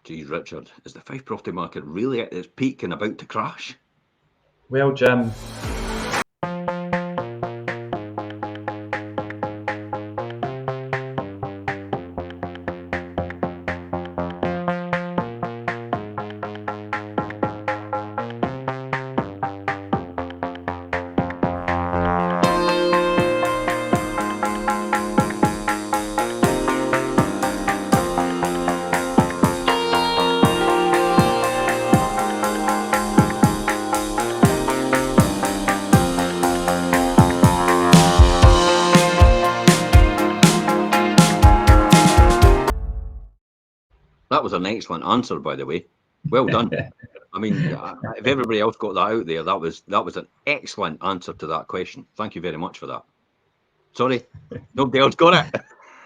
Geez, Richard, is the Fife property market really at its peak and about to crash? Well, Jim, That was an excellent answer, by the way. Well done. I mean, if everybody else got that out there, that was an excellent answer to that question. Thank you very much for that. Sorry, nobody else got it.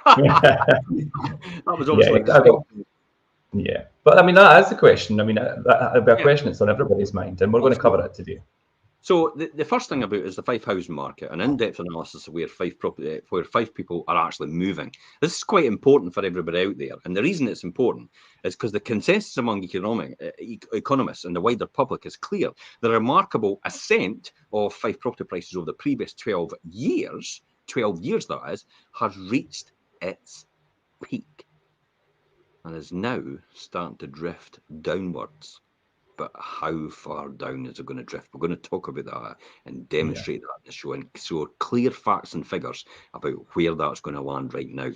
That was obviously yeah. But I mean, that is the question. I mean, that'll be a question that's on everybody's mind, and we're going to cover it today. So the first thing about is the Fife housing market, an in-depth analysis of where Fife people are actually moving. This is quite important for everybody out there, and the reason it's important is because the consensus among economists and the wider public is clear. The remarkable ascent of Fife property prices over the previous 12 years that is, has reached its peak and is now starting to drift downwards. But how far down is it going to drift? We're going to talk about that and demonstrate that in the show and show clear facts and figures about where that's going to land right now.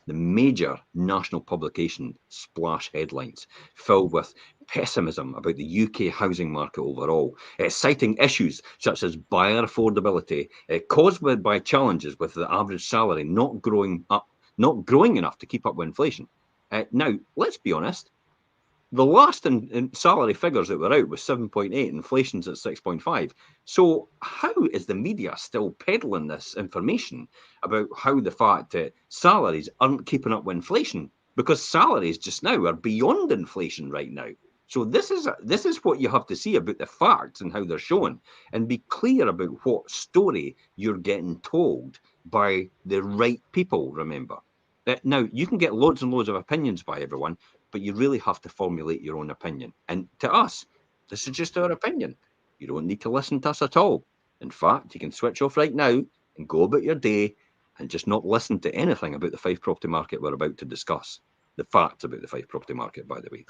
The major national publication splash headlines filled with pessimism about the UK housing market overall, citing issues such as buyer affordability caused by challenges with the average salary not growing enough to keep up with inflation. Now, let's be honest. The last in salary figures that were out was 7.8, inflation's at 6.5. So how is the media still peddling this information about how the fact that salaries aren't keeping up with inflation? Because salaries just now are beyond inflation right now. So this is what you have to see about the facts and how they're shown, and be clear about what story you're getting told by the right people, remember. Now, you can get loads and loads of opinions by everyone, but you really have to formulate your own opinion. And to us, this is just our opinion. You don't need to listen to us at all. In fact, you can switch off right now and go about your day and just not listen to anything about the Fife property market we're about to discuss. The facts about the Fife property market, by the way.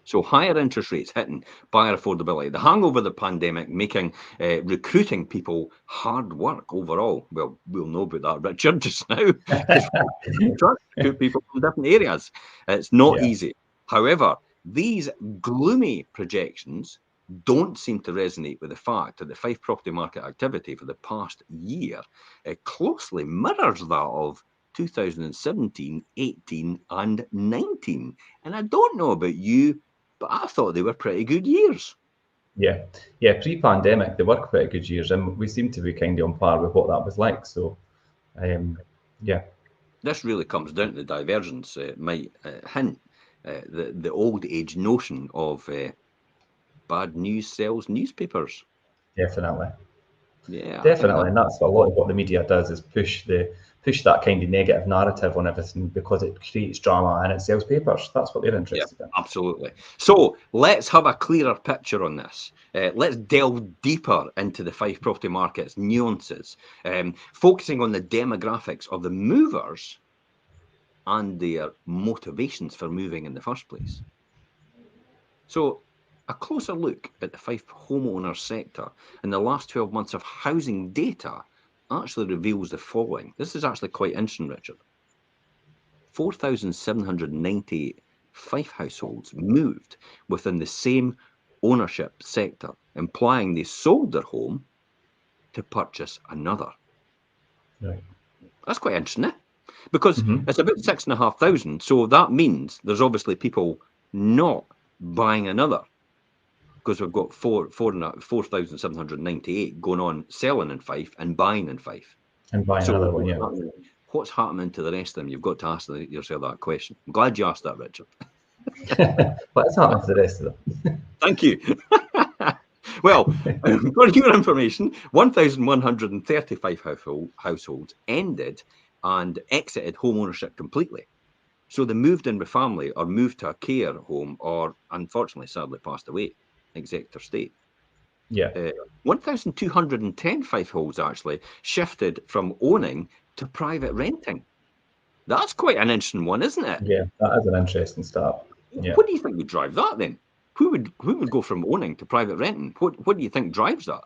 So higher interest rates hitting buyer affordability. The hangover of the pandemic making recruiting people hard work overall. Well, we'll know about that, Richard, just now. Trying to recruit people from different areas. It's not easy. However, these gloomy projections don't seem to resonate with the fact that the Fife property market activity for the past year closely mirrors that of 2017, 18 and 19. And I don't know about you, but I thought they were pretty good years. Yeah, pre-pandemic, they were pretty good years, and we seem to be kind of on par with what that was like. So, yeah. This really comes down to the divergence. Might hint the old age notion of bad news sells newspapers. Definitely. Yeah, Definitely, and that's a lot of what the media does is push that kind of negative narrative on everything because it creates drama and it sells papers. That's what they're interested in. Absolutely. So let's have a clearer picture on this. Let's delve deeper into the Fife property market's nuances, focusing on the demographics of the movers and their motivations for moving in the first place. So a closer look at the Fife homeowner sector in the last 12 months of housing data actually reveals the following. This is actually quite interesting, Richard. 4,790 Fife households moved within the same ownership sector, implying they sold their home to purchase another. Right. That's quite interesting, eh? Because it's about 6,500. So that means there's obviously people not buying another, because we've got 4,798 going on selling in Fife and buying in Fife. And buying another one, yeah. What's happening to the rest of them? You've got to ask yourself that question. I'm glad you asked that, Richard. What's happening to the rest of them? Thank you. Well, for your information, 1,135 households ended and exited home ownership completely. So they moved in with family or moved to a care home or, unfortunately, sadly passed away, executor state. Yeah. 1,210 Fife actually shifted from owning to private renting. That's quite an interesting one, isn't it? Yeah, that is an interesting start. Yeah. What do you think would drive that then? Who would go from owning to private renting? What do you think drives that?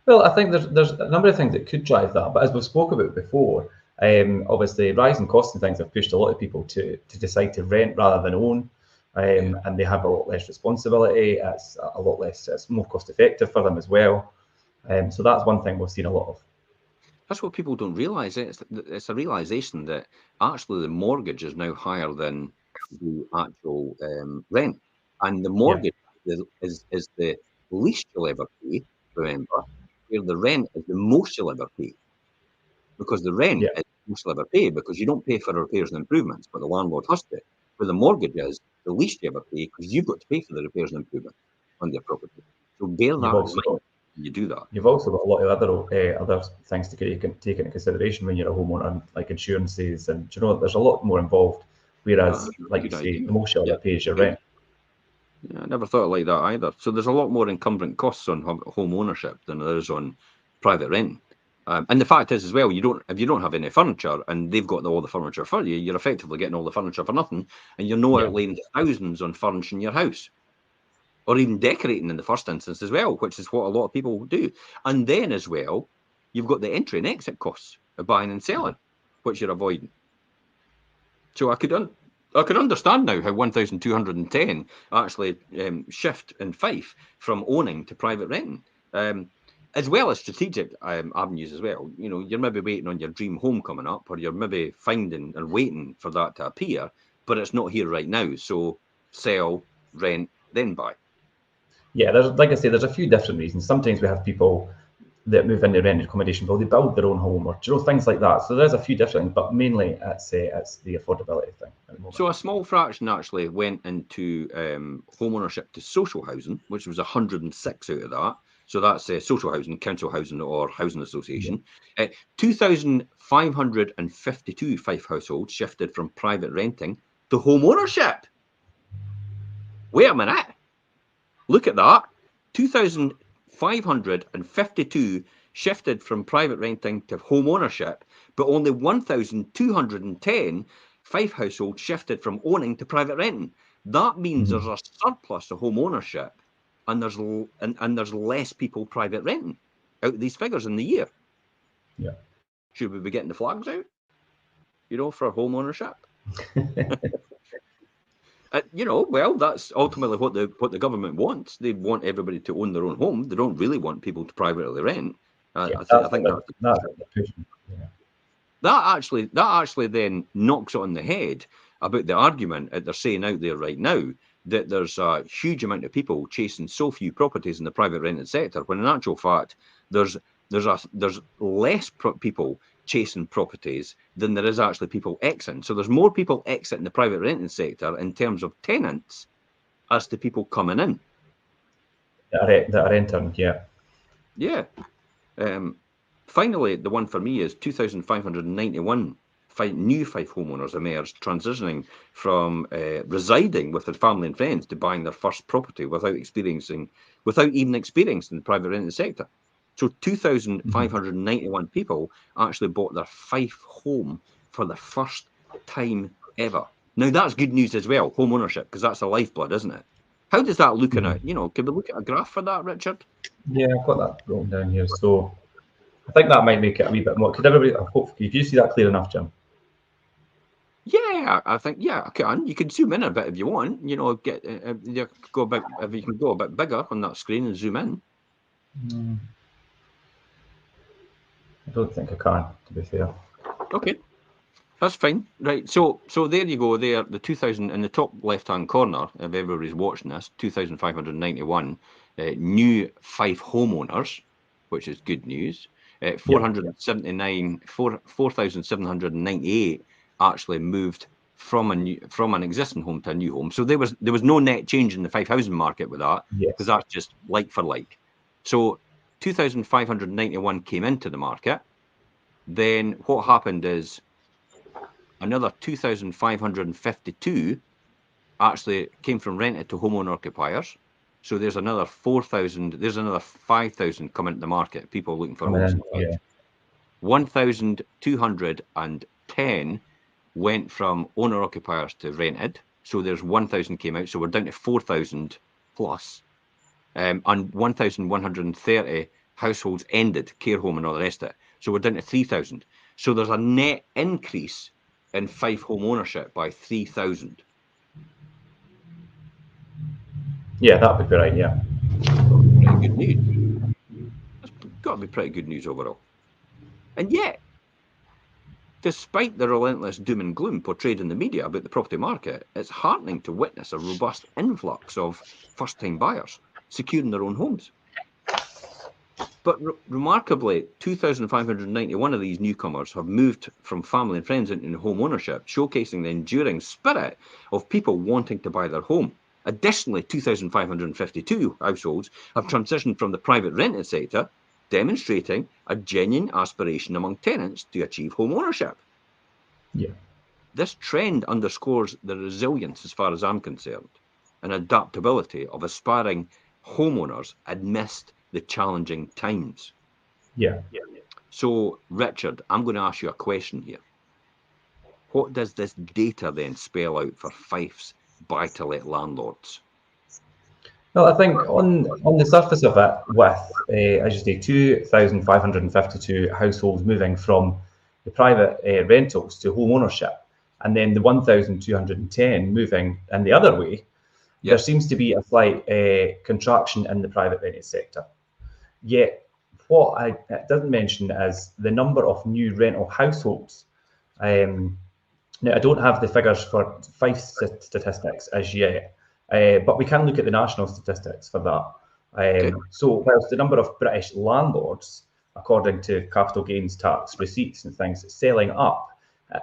Well, I think there's a number of things that could drive that, but as we've spoke about before, obviously rising costs and things have pushed a lot of people to decide to rent rather than own, and they have a lot less responsibility. It's a lot less. It's more cost effective for them as well. So that's one thing we've seen a lot of. That's what people don't realise. It's a realisation that actually the mortgage is now higher than the actual rent, and the mortgage is the least you'll ever pay. Remember, where the rent is the most you'll ever pay, because the rent Yeah, is the most you'll ever pay because you don't pay for repairs and improvements, but the landlord has to. Where the mortgage is the least you ever pay because you've got to pay for the repairs and improvements on your property. So bear that you've in also mind got when you do that. you've also got a lot of other things to take into consideration when you're a homeowner, like insurances, and there's a lot more involved. Whereas, like you Good say, idea. the most you'll Yeah. ever pay is your rent. Yeah, I never thought like that either. So there's a lot more encumbrant costs on home ownership than there is on private rent. And the fact is, as well, if you don't have any furniture and they've got all the furniture for you, you're effectively getting all the furniture for nothing, and you're not Yeah. outlaying thousands on furnishing your house, or even decorating in the first instance as well, which is what a lot of people do. And then as well, you've got the entry and exit costs of buying and selling, which you're avoiding. So I could understand now how 1,210 actually shift in Fife from owning to private renting, as well as strategic avenues as well. You're maybe waiting on your dream home coming up, or you're maybe finding and waiting for that to appear, but it's not here right now. So sell, rent, then buy. Yeah, like I say, there's a few different reasons. Sometimes we have people that move into rented accommodation, well, they build their own home, or things like that. So there's a few different, but mainly it's the affordability thing at the moment. So a small fraction actually went into home ownership to social housing, which was 106 out of that. So that's social housing, council housing, or housing association. 2,552 Fife households shifted from private renting to home ownership. Wait a minute. Look at that. 2,552 shifted from private renting to home ownership, but only 1,210 Fife households shifted from owning to private renting. That means there's a surplus of home ownership, and there's less people private renting out of these figures in the year. Yeah. Should we be getting the flags out? For home ownership? Well, that's ultimately what the government wants. They want everybody to own their own home. They don't really want people to privately rent. I think that's what they're pushing. Yeah. that actually then knocks on the head about the argument that they're saying out there right now that there's a huge amount of people chasing so few properties in the private rented sector, when in actual fact there's less people chasing properties than there is actually people exiting. So there's more people exiting the private renting sector in terms of tenants as to people coming in. That are entering, yeah. Yeah. Finally, the one for me is 2,591 new Fife homeowners emerged, transitioning from residing with their family and friends to buying their first property without even experiencing the private rented sector. So 2,591 people actually bought their Fife home for the first time ever. Now that's good news as well, home ownership, because that's a lifeblood, isn't it? How does that look in it? Can we look at a graph for that, Richard? Yeah, I've got that written down here. So I think that might make it a wee bit more. Could you see that clear enough, Jim? Yeah, I think I can. You can zoom in a bit if you want. Get go a bit if you can go a bit bigger on that screen and zoom in. I don't think I can, to be fair. Okay, that's fine. Right. So there you go. There, the 2,000 in the top left-hand corner. If everybody's watching this, 2,591 new Fife homeowners, which is good news. 4,798 actually moved from an existing home to a new home. So there was no net change in the Fife housing market with that, because that's just like for like. So 2,591 came into the market. Then what happened is another 2,552 actually came from rented to homeowner occupiers. So there's another 4,000, there's another 5,000 coming to the market, people looking for homes. 1,210 went from owner occupiers to rented. So there's 1,000 came out. So we're down to 4,000 plus. And 1,130 households ended, care home and all the rest of it. So we're down to 3,000. So there's a net increase in Fife home ownership by 3,000. Yeah, that would be right, yeah. Pretty good news. That's got to be pretty good news overall. And yet, despite the relentless doom and gloom portrayed in the media about the property market, it's heartening to witness a robust influx of first-time buyers securing their own homes. But remarkably, 2,591 of these newcomers have moved from family and friends into home ownership, showcasing the enduring spirit of people wanting to buy their home. Additionally, 2,552 households have transitioned from the private rented sector, demonstrating a genuine aspiration among tenants to achieve home ownership. Yeah. This trend underscores the resilience, as far as I'm concerned, and adaptability of aspiring homeowners amidst the challenging times. Yeah. So, Richard, I'm going to ask you a question here. What does this data then spell out for Fife's buy-to-let landlords? Well, I think on the surface of it, with, as you say, 2,552 households moving from the private rentals to home ownership, and then the 1,210 moving in the other way, there seems to be a slight contraction in the private rented sector. Yet, what it doesn't mention is the number of new rental households. Now, I don't have the figures for Fife statistics as yet, but we can look at the national statistics for that. So whilst the number of British landlords, according to capital gains tax receipts and things, selling up,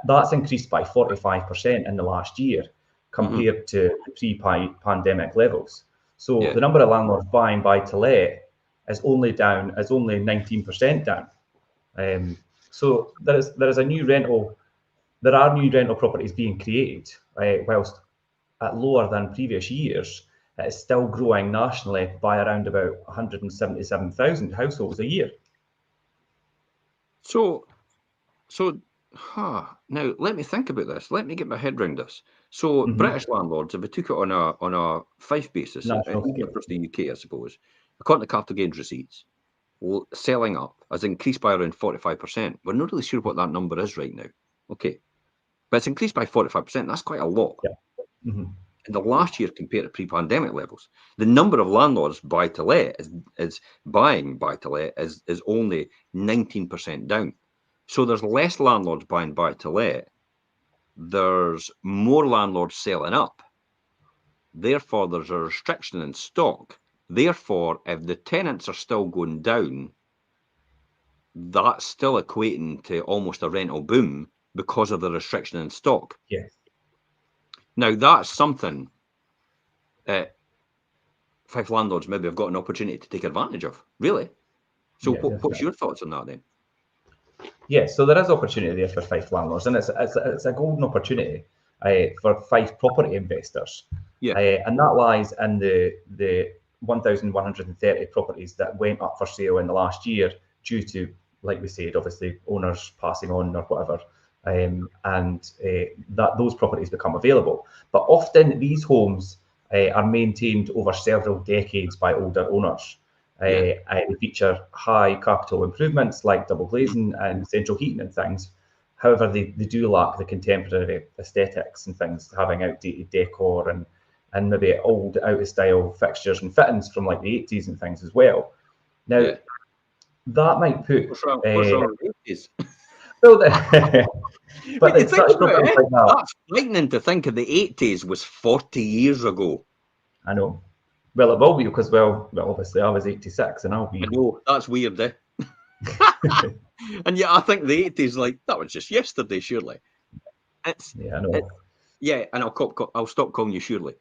that's increased by 45% in the last year compared to pre-pandemic levels. So the number of landlords buying buy-to-let is only 19% down. So there is a new rental. There are new rental properties being created, whilst at lower than previous years, it is still growing nationally by around about 177,000 households a year. Now let me think about this. Let me get my head around this. So British landlords, if we took it on a Fife basis, even across the UK, I suppose, according to capital gains receipts, selling up has increased by around 45%. We're not really sure what that number is right now. Okay. But it's increased by 45%. That's quite a lot. Yeah. In the last year compared to pre-pandemic levels. The number of landlords buy-to-let is buying buy-to-let is only 19% down. So there's less landlords buying buy-to-let. There's more landlords selling up. Therefore, there's a restriction in stock. Therefore, if the tenants are still going down, that's still equating to almost a rental boom because of the restriction in stock. Yes. Now, that's something Fife landlords maybe have got an opportunity to take advantage of, really. So what's your thoughts on that then? Yes, so there is opportunity there for Fife landlords, and it's a golden opportunity for Fife property investors. And that lies in the 1,130 properties that went up for sale in the last year due to, like we said, obviously owners passing on or whatever, and that those properties become available. But often these homes are maintained over several decades by older owners. They feature high capital improvements like double glazing and central heating and things. However, they do lack the contemporary aesthetics and things, having outdated decor and maybe old out of style fixtures and fittings from like the 80s and things as well. Now, that might put what's wrong with the 80s? Well, but it's such properties like that. That's frightening to think of the 80s was 40 years ago. I know. Well, it will be because, well, obviously I was 86 and I'll be. I know, that's weird, eh? And yeah, I think the 80s, like, that was just yesterday, surely. I know. And I'll stop calling you Shirley.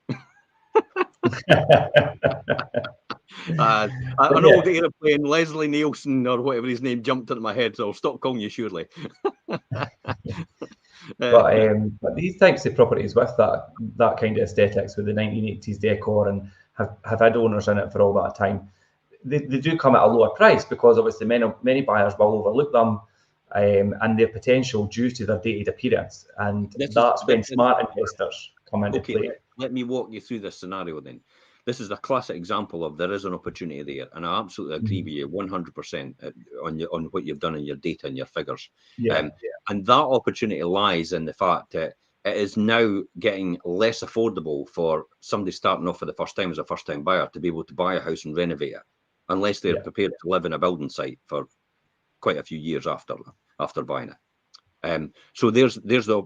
An old airplane, Leslie Nielsen or whatever his name jumped into my head, so I'll stop calling you Shirley. But these types of properties with that kind of aesthetics, with the 1980s decor, and have had owners in it for all that time, they do come at a lower price, because obviously many buyers will overlook them and their potential due to their dated appearance, and that's when smart investors come into play. Let me walk you through this scenario then. This is a classic example of there is an opportunity there, and I absolutely agree with you 100% on what you've done in your data and your figures. And that opportunity lies in the fact that it is now getting less affordable for somebody starting off for the first time as a first-time buyer to be able to buy a house and renovate it, unless they're prepared to live in a building site for quite a few years after buying it. So there's the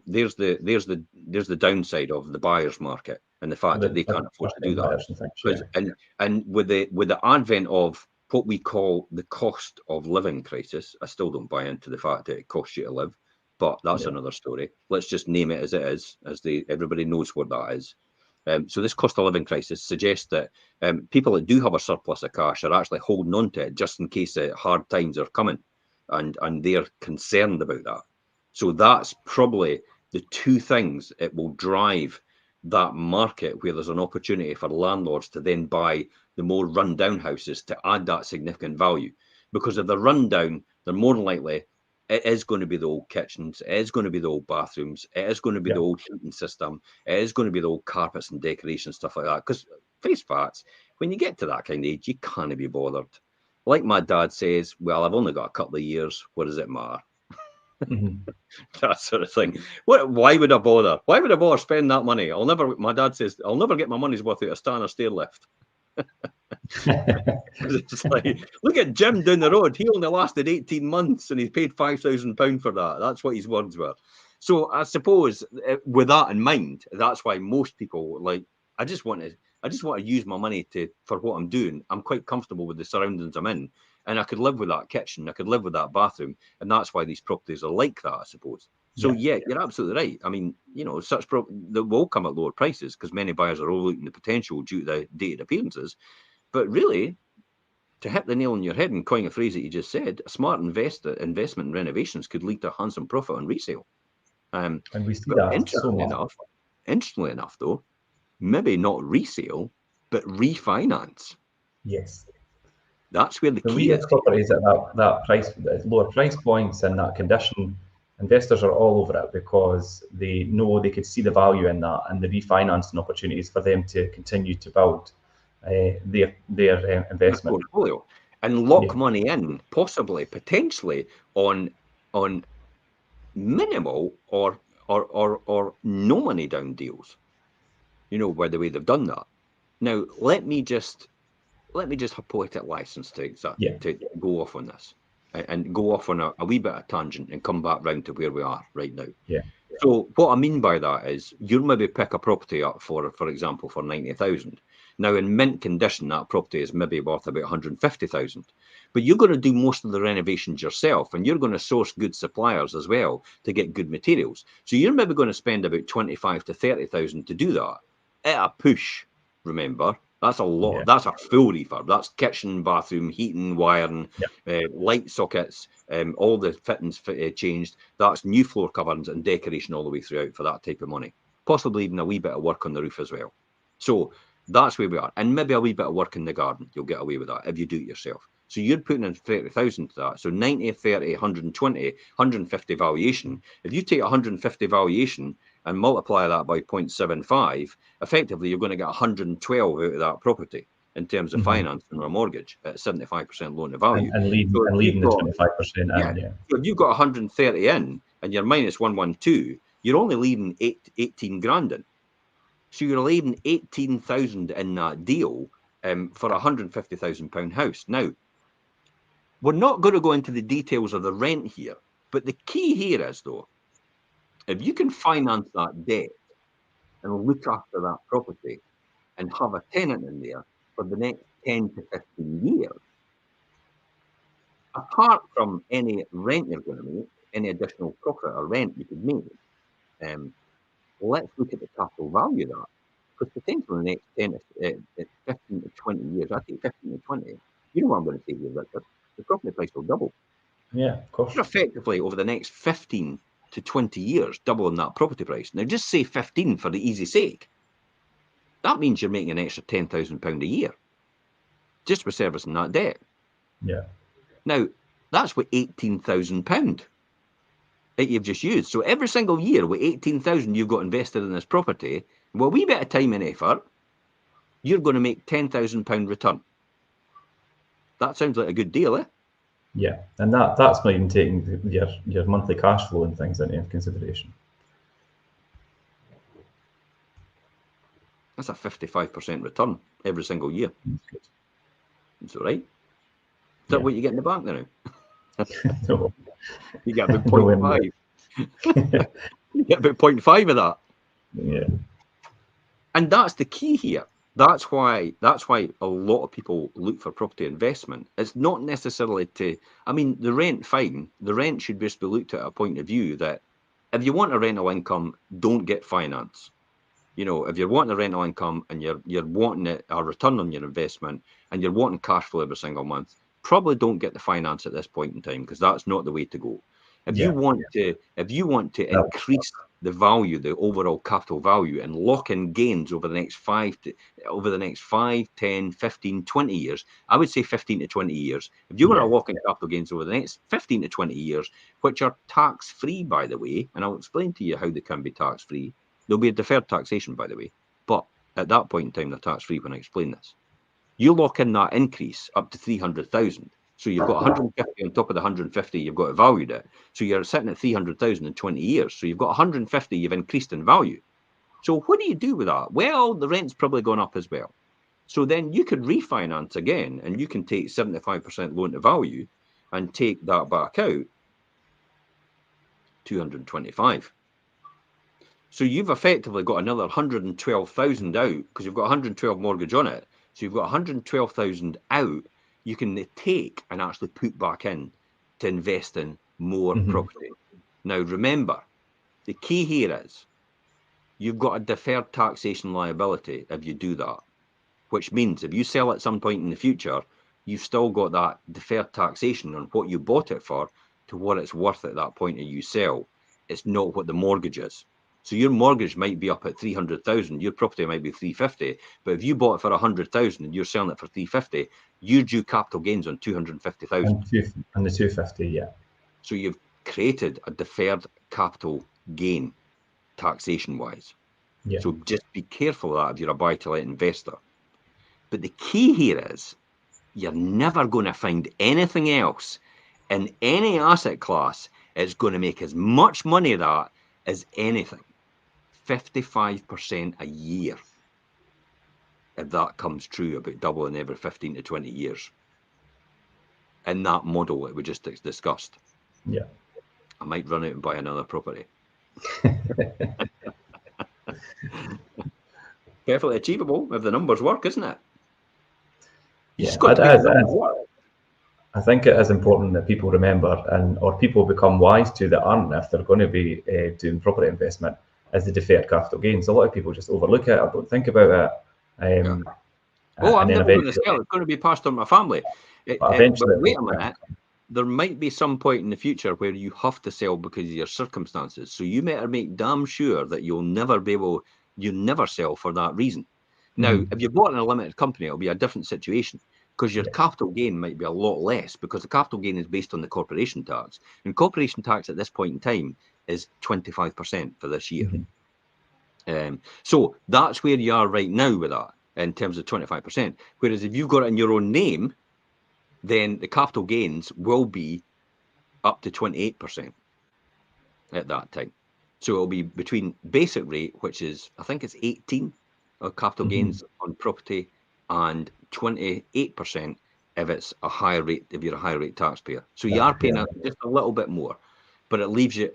downside of the buyer's market, and the fact that they can't afford to do that. And with the advent of what we call the cost of living crisis, I still don't buy into the fact that it costs you to live, but that's another story. Let's just name it as it is, everybody knows what that is. So this cost of living crisis suggests that people that do have a surplus of cash are actually holding on to it just in case hard times are coming, and they're concerned about that. So that's probably the two things it will drive that market, where there's an opportunity for landlords to then buy the more rundown houses to add that significant value. Because if they're rundown, they're more likely, it is going to be the old kitchens, it is going to be the old bathrooms, it is going to be the old heating system, it is going to be the old carpets and decorations, stuff like that. Because face facts, when you get to that kind of age, you can't be bothered. Like my dad says, well, I've only got a couple of years, what does it matter? That sort of thing. Why would I bother? Why would I bother spending that money? My dad says, I'll never get my money's worth out of staying a stair lift. It's like, look at Jim down the road. He only lasted 18 months and he paid £5,000 for that. That's what his words were. So I suppose with that in mind, that's why most people I just want to use my money for what I'm doing. I'm quite comfortable with the surroundings I'm in, and I could live with that kitchen, I could live with that bathroom, and that's why these properties are like that, I suppose. So you're absolutely right. I mean, such that will come at lower prices because many buyers are overlooking the potential due to the dated appearances. But really, to hit the nail on your head and coin a phrase that you just said, a smart investment in renovations could lead to a handsome profit on resale. And we see that interestingly enough, though, maybe not resale, but refinance. Yes. That's where the key we is. Properties at that price, at lower price points and that condition, investors are all over it because they know they could see the value in that and the refinancing opportunities for them to continue to build their investment portfolio and lock money in, potentially on minimal or no money down deals. By the way they've done that. Now let me just have poetic license to go off on this and go off on a wee bit of tangent and come back round to where we are right now. So what I mean by that is you'll maybe pick a property up for example, for 90,000. Now in mint condition, that property is maybe worth about 150,000. But you're going to do most of the renovations yourself, and you're going to source good suppliers as well to get good materials. So you're maybe going to spend about 25 to 30,000 to do that at a push. Remember, that's a lot. That's a full refurb. That's kitchen, bathroom, heating, wiring, light sockets, all the fittings changed. That's new floor coverings and decoration all the way throughout for that type of money. Possibly even a wee bit of work on the roof as well. So that's where we are. And maybe a wee bit of work in the garden. You'll get away with that if you do it yourself. So you're putting in 30,000 to that. So 90, 30, 120, 150 valuation. If you take 150 valuation and multiply that by 0.75, effectively you're going to get 112 out of that property in terms of financing or a mortgage at 75% loan to value. And leaving the 25% in. So if you've got 130 in and you're minus 112, you're only leaving 18 grand in. So you're leaving 18,000 in that deal for a £150,000 house. Now, we're not going to go into the details of the rent here, but the key here is, though, if you can finance that debt and look after that property and have a tenant in there for the next 10 to 15 years, apart from any rent you're going to make, any additional profit or rent you could make, let's look at the capital value of that. Because potentially in the next 15 to 20 years, I think 15 to 20, you know what I'm going to say here, Richard? The property price will double. Yeah, of course. Effectively, over the next 15 to 20 years, doubling that property price. Now, just say 15 for the easy sake. That means you're making an extra £10,000 a year just for servicing that debt. Yeah. Now, that's with £18,000 that you've just used. So every single year with 18,000 you've got invested in this property, with a wee bit of time and effort, you're going to make £10,000 return. That sounds like a good deal, eh? Yeah, and that's not even taking your monthly cash flow and things into consideration. That's a 55% return every single year. That's good. That's all right. Is that what you get in the bank now? No. You get about 0.5. You get about 0.5 of that. Yeah. And that's the key here. That's why a lot of people look for property investment. It's not necessarily to, I mean, the rent, fine. The rent should just be looked at a point of view that if you want a rental income, don't get finance. You know, if you're wanting a rental income and you're wanting a return on your investment and you're wanting cash flow every single month, probably don't get the finance at this point in time, because that's not the way to go. If you want to increase the value, the overall capital value, and lock in gains over the next 5, 10, 15, 20 years, I would say 15 to 20 years. If you want to lock in capital gains over the next 15 to 20 years, which are tax-free, by the way, and I'll explain to you how they can be tax-free. There'll be a deferred taxation, by the way, but at that point in time, they're tax-free when I explain this. You lock in that increase up to 300,000. So you've got 150 on top of the 150 you've got valued at. So you're sitting at 300,000 in 20 years. So you've got 150 you've increased in value. So what do you do with that? Well, the rent's probably gone up as well. So then you could refinance again, and you can take 75% loan to value and take that back out, 225. So you've effectively got another 112,000 out, because you've got 112 mortgage on it. So you've got 112,000 out you can take and actually put back in to invest in more property. Now, remember, the key here is you've got a deferred taxation liability if you do that, which means if you sell at some point in the future, you've still got that deferred taxation on what you bought it for to what it's worth at that point that you sell. It's not what the mortgage is. So your mortgage might be up at 300,000, your property might be 350, but if you bought it for 100,000 and you're selling it for 350, you're due capital gains on 250,000. And the 250, yeah. So you've created a deferred capital gain, taxation-wise. Yeah. So just be careful of that if you're a buy-to-let investor. But the key here is you're never going to find anything else in any asset class that's going to make as much money that as anything. 55% a year, if that comes true, about doubling every 15 to 20 years in that model that we just discussed. Yeah. I might run out and buy another property. Perfectly achievable if the numbers work, isn't it? I think it is important that people remember, or people become wise to, that aren't, if they're going to be doing property investment, is the deferred capital gains. A lot of people just overlook it or don't think about it. I'm never going to sell. It's going to be passed on to my family. But wait a minute. There might be some point in the future where you have to sell because of your circumstances. So you better make damn sure that you'll never sell for that reason. Now, if you bought in a limited company, it'll be a different situation, because your capital gain might be a lot less, because the capital gain is based on the corporation tax. And corporation tax at this point in time is 25% for this year. So that's where you are right now with that, in terms of 25%. Whereas if you've got it in your own name, then the capital gains will be up to 28% at that time. So it'll be between basic rate, which is, I think it's 18 of capital gains on property, and 28% if it's a higher rate, if you're a higher rate taxpayer. So you are paying just a little bit more, but it leaves you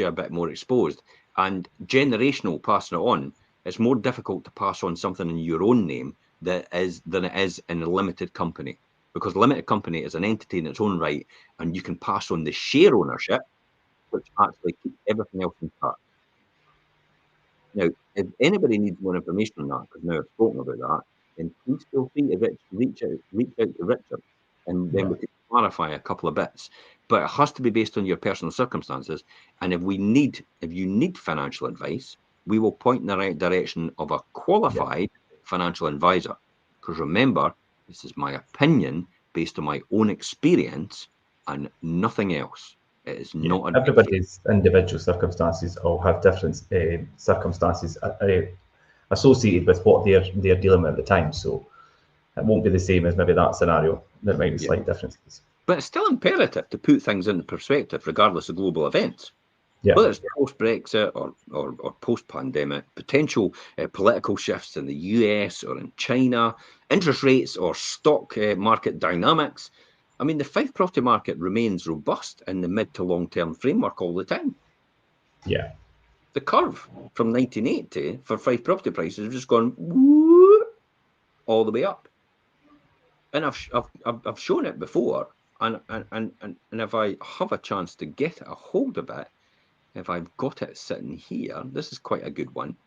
a bit more exposed. And generational passing it on, it's more difficult to pass on something in your own name than it is in a limited company, because limited company is an entity in its own right, and you can pass on the share ownership, which actually keeps everything else intact. Now, if anybody needs more information on that, because now I've spoken about that, then please feel free to reach out to Richard, and then we can clarify a couple of bits. but it has to be based on your personal circumstances. And if you need financial advice, we will point in the right direction of a qualified financial advisor. Because remember, this is my opinion based on my own experience and nothing else. It is not an everybody's individual circumstances all have different circumstances associated with what they're dealing with at the time. So it won't be the same as maybe that scenario. There might be slight differences. But it's still imperative to put things into perspective, regardless of global events. Yeah. Whether it's post-Brexit or post-pandemic, potential political shifts in the US or in China, interest rates or stock market dynamics. I mean, the Fife property market remains robust in the mid to long-term framework all the time. Yeah. The curve from 1980 for Fife property prices has just gone whoo, all the way up. And I've shown it before, and if I have a chance to get a hold of it, if I've got it sitting here, this is quite a good one.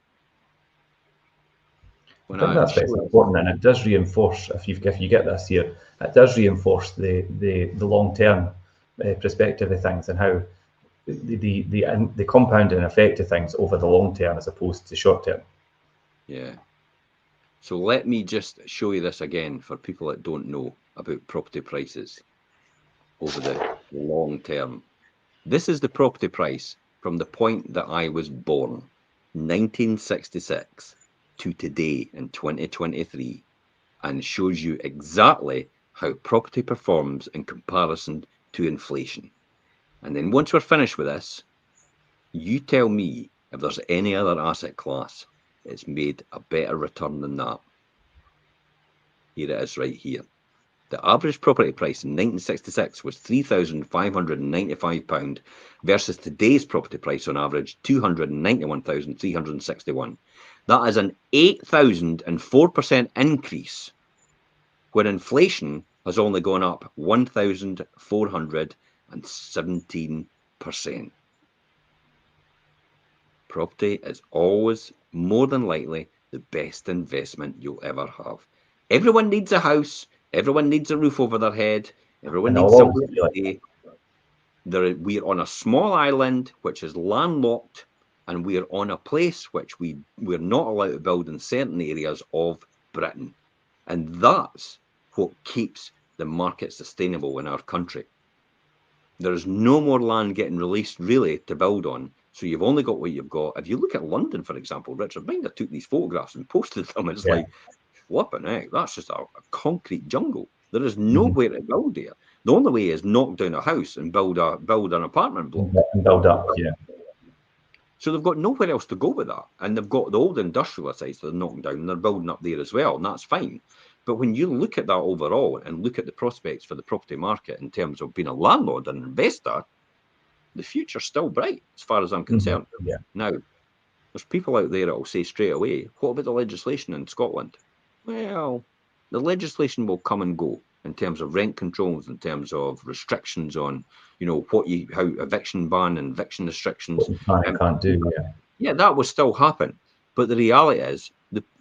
I think that's very important, and it does reinforce, if you get this here, it does reinforce the long-term perspective of things and how the compounding effect of things over the long term as opposed to short term. Yeah. So let me just show you this again for people that don't know about property prices over the long term. This is the property price from the point that I was born, 1966, to today in 2023, and shows you exactly how property performs in comparison to inflation. And then once we're finished with this, you tell me if there's any other asset class that's made a better return than that. Here it is right here. The average property price in 1966 was £3,595 versus today's property price on average £291,361. That is an 8,004% increase, where inflation has only gone up 1,417%. Property is always more than likely the best investment you'll ever have. Everyone needs a house. Everyone needs a roof over their head. Everyone needs somewhere to stay. We're on a small island which is landlocked, and we're on a place which we're not allowed to build in certain areas of Britain. And that's what keeps the market sustainable in our country. There is no more land getting released really to build on. So you've only got what you've got. If you look at London, for example, Richard Minder took these photographs and posted them. It's like, flipping heck, that's just a concrete jungle. There is nowhere to build here. The only way is knock down a house and build an apartment block. And build up, yeah. So they've got nowhere else to go with that. And they've got the old industrial sites that they're knocking down, and they're building up there as well, and that's fine. But when you look at that overall and look at the prospects for the property market in terms of being a landlord and investor, the future's still bright as far as I'm concerned. Yeah. Now, there's people out there that will say straight away, what about the legislation in Scotland? Well, the legislation will come and go in terms of rent controls, in terms of restrictions on, how eviction ban and eviction restrictions. What you can't do, yeah. Yeah, that will still happen. But the reality is,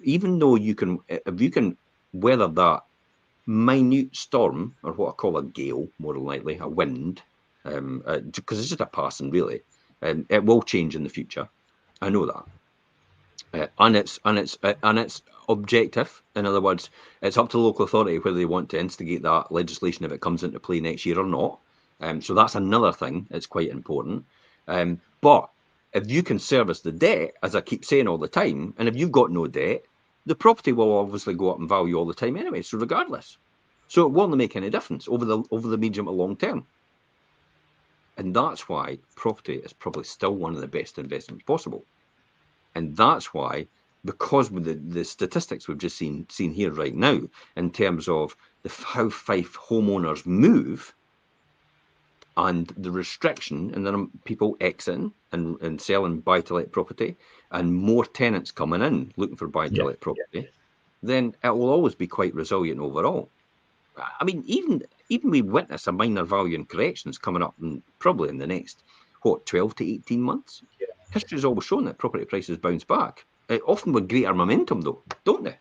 even though if you can weather that minute storm, or what I call a gale, more than likely, a wind, because it's just a passing really, it will change in the future. I know that. And it's objective. In other words, it's up to the local authority whether they want to instigate that legislation if it comes into play next year or not. So that's another thing. It's quite important. But if you can service the debt, as I keep saying all the time, and if you've got no debt, the property will obviously go up in value all the time anyway. So regardless, so it won't make any difference over the medium to long term. And that's why property is probably still one of the best investments possible. And that's why, because with the statistics we've just seen here right now, in terms of how Fife homeowners move and the restriction, and then people exiting and selling buy-to-let property, and more tenants coming in looking for buy-to-let property, then it will always be quite resilient overall. I mean, even we witness a minor value in corrections coming up probably in the next, 12 to 18 months. Yeah. History has always shown that property prices bounce back, often with greater momentum, though, don't they?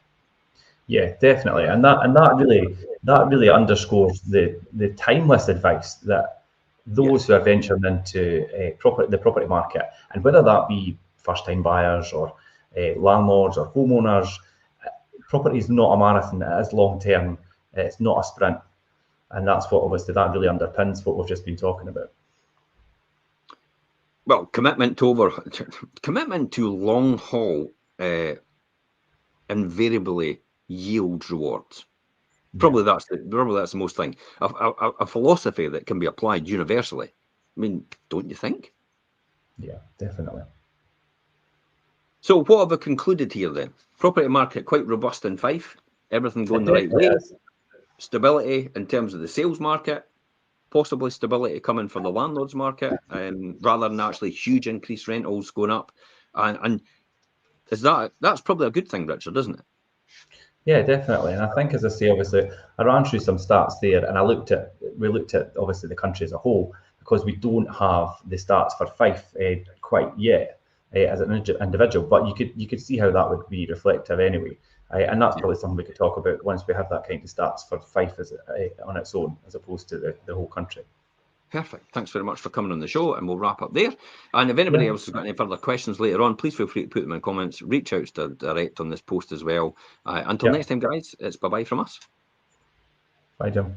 Yeah, definitely, and that really underscores the timeless advice that those who are venturing into the property market, and whether that be first-time buyers or landlords or homeowners, property is not a marathon. It is long-term. It's not a sprint, and that's what obviously that really underpins what we've just been talking about. Well, commitment to long haul invariably yields rewards. Probably that's the most thing. A philosophy that can be applied universally. I mean, don't you think? Yeah, definitely. So what have I concluded here then? Property market quite robust in Fife. Everything going the right way. Stability in terms of the sales market. Possibly stability coming from the landlord's market, rather than actually huge increased rentals going up. And that's probably a good thing, Richard, isn't it? Yeah, definitely. And I think, as I say, obviously, I ran through some stats there, and we looked at obviously the country as a whole, because we don't have the stats for Fife quite yet as an individual. But you could see how that would be reflective anyway. And that's probably something we could talk about once we have that kind of stats for Fife as on its own, as opposed to the whole country. Perfect. Thanks very much for coming on the show, and we'll wrap up there. And if anybody else has got any further questions later on, please feel free to put them in comments. Reach out to direct on this post as well. Until next time, guys, it's bye-bye from us. Bye, Jim.